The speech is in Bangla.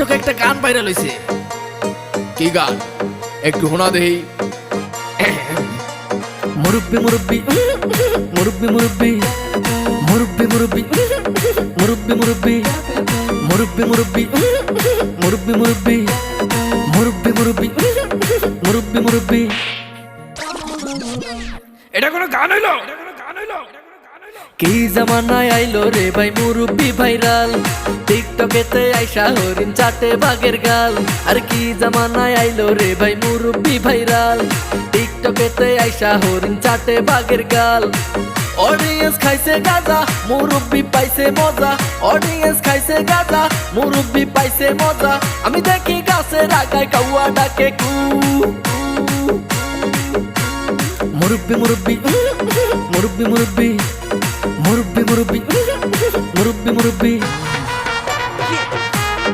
টিকটকে একটা গান ভাইরাল হইছে। কি গান একটু শোনা দেই। মুরব্বি মুরব্বি মুরব্বি মুরব্বি মুরব্বি মুরব্বি মুরব্বি মুরব্বি মুরব্বি মুরব্বি মুরব্বি মুরব্বি মুরব্বি মুরব্বি মুরব্বি মুরব্বি। এটা কোনো গান হইলো? কি জামানায় আইলো রে ভাই মুরব্বি ভাইরাল, টিকটকেতে আইসা হরিণ চাটে বাঘের গাল। আর কি জামানায় আইলো রে ভাই মুরব্বি ভাইরাল, টিকটকেতে আইসা হরিণ চাটে বাঘের গাল। অডিয়েন্স খাইছে গাজা, মুরব্বি পাইছে মজা। অডিয়েন্স খাইছে গাজা, মুরব্বি পাইছে মজা। আমি দেখি গাছের আগায় কাউয়া ডাকে কু। মুরব্বি মুরব্বি মুরব্বি মুরব্বি